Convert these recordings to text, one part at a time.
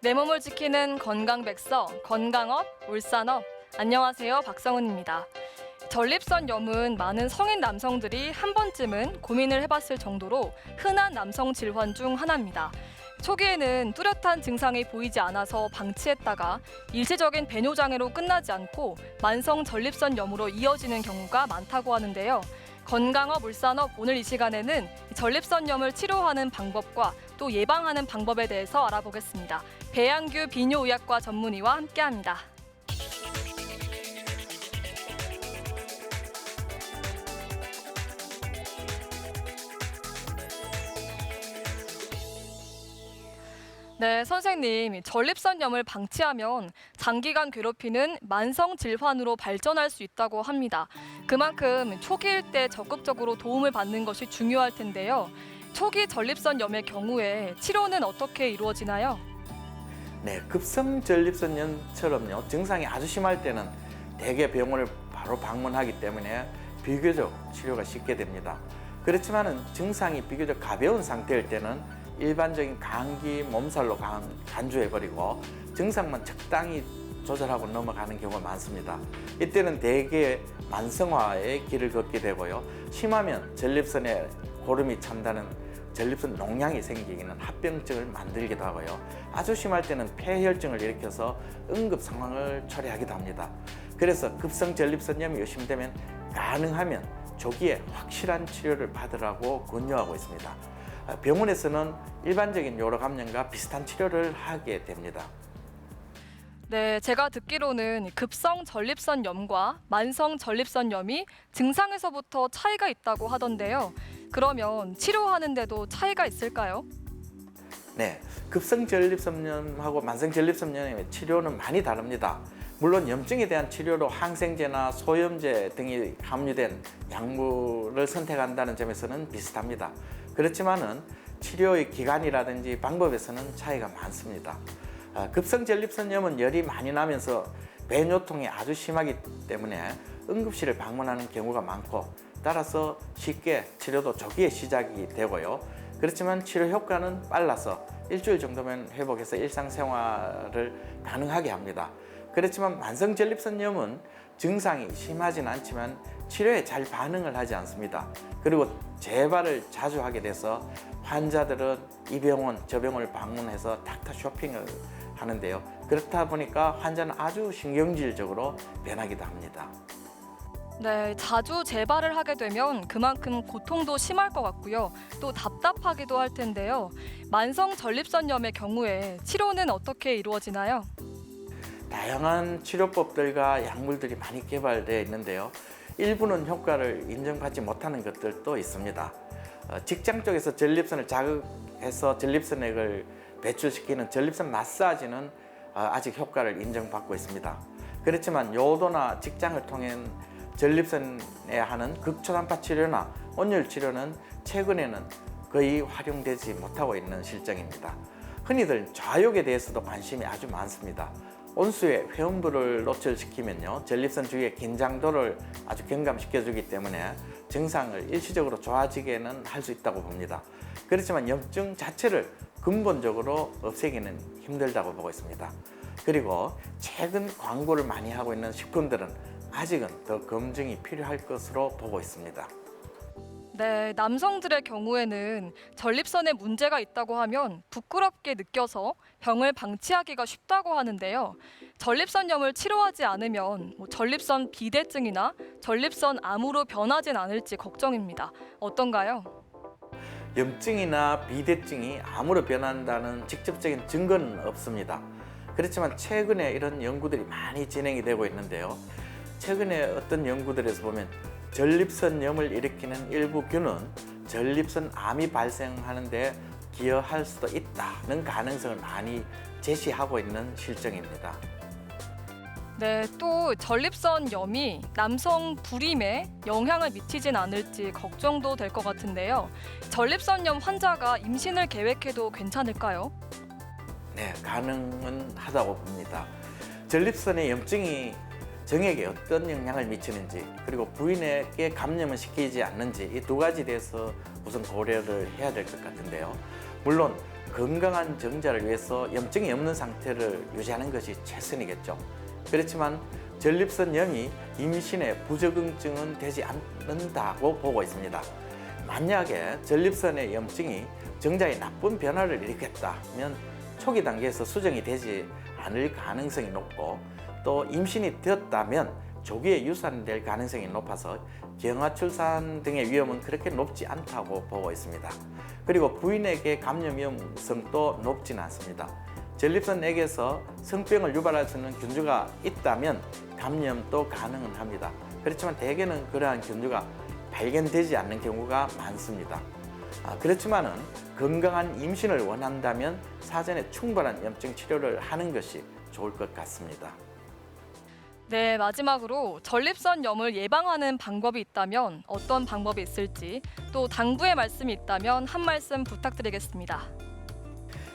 내 몸을 지키는 건강백서, 건강업, 울산업. 안녕하세요, 박성은입니다. 전립선염은 많은 성인 남성들이 한 번쯤은 고민을 해봤을 정도로 흔한 남성 질환 중 하나입니다. 초기에는 뚜렷한 증상이 보이지 않아서 방치했다가 일시적인 배뇨장애로 끝나지 않고 만성 전립선염으로 이어지는 경우가 많다고 하는데요. 건강업, 울산업, 오늘 이 시간에는 전립선염을 치료하는 방법과 또 예방하는 방법에 대해서 알아보겠습니다. 배양규 비뇨의학과 전문의와 함께합니다. 네, 선생님, 전립선염을 방치하면 장기간 괴롭히는 만성 질환으로 발전할 수 있다고 합니다. 그만큼 초기일 때 적극적으로 도움을 받는 것이 중요할 텐데요. 초기 전립선염의 경우에 치료는 어떻게 이루어지나요? 네, 급성 전립선염처럼요, 증상이 아주 심할 때는 대개 병원을 바로 방문하기 때문에 비교적 치료가 쉽게 됩니다. 그렇지만은 증상이 비교적 가벼운 상태일 때는 일반적인 감기 몸살로 간주해버리고 증상만 적당히 조절하고 넘어가는 경우가 많습니다. 이때는 대개 만성화의 길을 걷게 되고요. 심하면 전립선에 고름이 찬다는 전립선 농양이 생기기는 합병증을 만들기도 하고요. 아주 심할 때는 폐혈증을 일으켜서 응급 상황을 초래하기도 합니다. 그래서 급성 전립선염이 의심되면 가능하면 조기에 확실한 치료를 받으라고 권유하고 있습니다. 병원에서는 일반적인 요로 감염과 비슷한 치료를 하게 됩니다. 네, 제가 듣기로는 급성 전립선염과 만성 전립선염이 증상에서부터 차이가 있다고 하던데요. 그러면 치료하는데도 차이가 있을까요? 네, 급성 전립선염하고 만성 전립선염의 치료는 많이 다릅니다. 물론 염증에 대한 치료로 항생제나 소염제 등이 함유된 약물을 선택한다는 점에서는 비슷합니다. 그렇지만은 치료의 기간이라든지 방법에서는 차이가 많습니다. 급성 전립선염은 열이 많이 나면서 배뇨통이 아주 심하기 때문에 응급실을 방문하는 경우가 많고, 따라서 쉽게 치료도 조기에 시작이 되고요. 그렇지만 치료 효과는 빨라서 일주일 정도면 회복해서 일상생활을 가능하게 합니다. 그렇지만 만성 전립선염은 증상이 심하진 않지만 치료에 잘 반응을 하지 않습니다. 그리고 재발을 자주 하게 돼서 환자들은 이 병원 저 병원을 방문해서 닥터 쇼핑을 하는데요. 그렇다 보니까 환자는 아주 신경질적으로 변하기도 합니다. 네, 자주 재발을 하게 되면 그만큼 고통도 심할 것 같고요. 또 답답하기도 할 텐데요. 만성 전립선염의 경우에 치료는 어떻게 이루어지나요? 다양한 치료법들과 약물들이 많이 개발되어 있는데요. 일부는 효과를 인정받지 못하는 것들도 있습니다. 직장 쪽에서 전립선을 자극해서 전립선액을 배출시키는 전립선 마사지는 아직 효과를 인정받고 있습니다. 그렇지만 요도나 직장을 통해 전립선에 하는 극초단파 치료나 온열 치료는 최근에는 거의 활용되지 못하고 있는 실정입니다. 흔히들 좌욕에 대해서도 관심이 아주 많습니다. 온수에 회음부를 노출시키면요, 전립선 주위의 긴장도를 아주 경감시켜주기 때문에 증상을 일시적으로 좋아지게는 할 수 있다고 봅니다. 그렇지만 염증 자체를 근본적으로 없애기는 힘들다고 보고 있습니다. 그리고 최근 광고를 많이 하고 있는 식품들은 아직은 더 검증이 필요할 것으로 보고 있습니다. 네, 남성들의 경우에는 전립선에 문제가 있다고 하면 부끄럽게 느껴서 병을 방치하기가 쉽다고 하는데요. 전립선염을 치료하지 않으면 전립선 비대증이나 전립선 암으로 변하진 않을지 걱정입니다. 어떤가요? 염증이나 비대증이 암으로 변한다는 직접적인 증거는 없습니다. 그렇지만 최근에 이런 연구들이 많이 진행이 되고 있는데요. 최근에 어떤 연구들에서 보면 전립선염을 일으키는 일부 균은 전립선암이 발생하는 데 기여할 수도 있다는 가능성을 많이 제시하고 있는 실정입니다. 네, 또 전립선염이 남성 불임에 영향을 미치진 않을지 걱정도 될 것 같은데요. 전립선염 환자가 임신을 계획해도 괜찮을까요? 네, 가능은 하다고 봅니다. 전립선의 염증이 정액에 어떤 영향을 미치는지, 그리고 부인에게 감염을 시키지 않는지, 이 두 가지에 대해서 우선 고려를 해야 될 것 같은데요. 물론 건강한 정자를 위해서 염증이 없는 상태를 유지하는 것이 최선이겠죠. 그렇지만 전립선염이 임신에 부적응증은 되지 않는다고 보고 있습니다. 만약에 전립선의 염증이 정자에 나쁜 변화를 일으켰다면 초기 단계에서 수정이 되지 않을 가능성이 높고, 또 임신이 되었다면 조기에 유산될 가능성이 높아서 경화출산 등의 위험은 그렇게 높지 않다고 보고 있습니다. 그리고 부인에게 감염 위험성도 높지는 않습니다. 전립선액에서 성병을 유발할 수 있는 균주가 있다면 감염도 가능은 합니다. 그렇지만 대개는 그러한 균주가 발견되지 않는 경우가 많습니다. 그렇지만은 건강한 임신을 원한다면 사전에 충분한 염증 치료를 하는 것이 좋을 것 같습니다. 네, 마지막으로 전립선염을 예방하는 방법이 있다면 어떤 방법이 있을지, 또 당부의 말씀이 있다면 한 말씀 부탁드리겠습니다.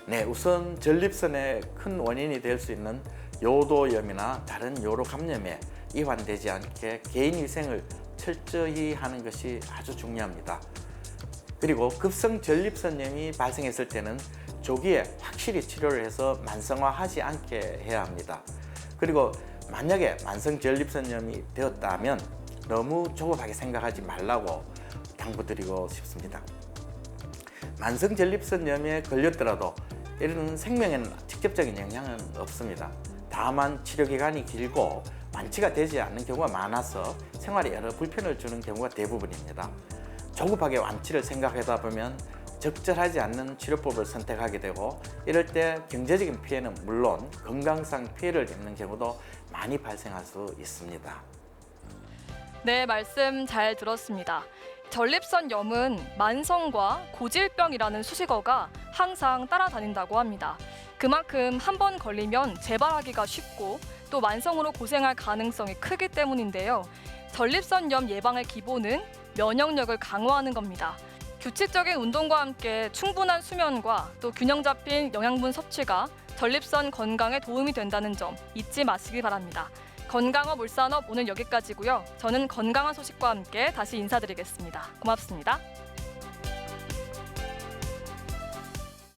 네, 우선 전립선의 큰 원인이 될 수 있는 요도염이나 다른 요로 감염에 이환되지 않게 개인 위생을 철저히 하는 것이 아주 중요합니다. 그리고 급성 전립선염이 발생했을 때는 조기에 확실히 치료를 해서 만성화하지 않게 해야 합니다. 그리고 만약에 만성 전립선염이 되었다면 너무 조급하게 생각하지 말라고 당부드리고 싶습니다. 만성 전립선염에 걸렸더라도 이런 생명에는 직접적인 영향은 없습니다. 다만 치료 기간이 길고 완치가 되지 않는 경우가 많아서 생활에 여러 불편을 주는 경우가 대부분입니다. 조급하게 완치를 생각하다 보면 적절하지 않는 치료법을 선택하게 되고, 이럴 때 경제적인 피해는 물론 건강상 피해를 입는 경우도 많이 발생할 수 있습니다. 네, 말씀 잘 들었습니다. 전립선염은 만성과 고질병이라는 수식어가 항상 따라다닌다고 합니다. 그만큼 한 번 걸리면 재발하기가 쉽고 또 만성으로 고생할 가능성이 크기 때문인데요. 전립선염 예방의 기본은 면역력을 강화하는 겁니다. 규칙적인 운동과 함께 충분한 수면과 또 균형 잡힌 영양분 섭취가 전립선 건강에 도움이 된다는 점 잊지 마시기 바랍니다. 건강업 울산업 오늘 여기까지고요. 저는 건강한 소식과 함께 다시 인사드리겠습니다. 고맙습니다.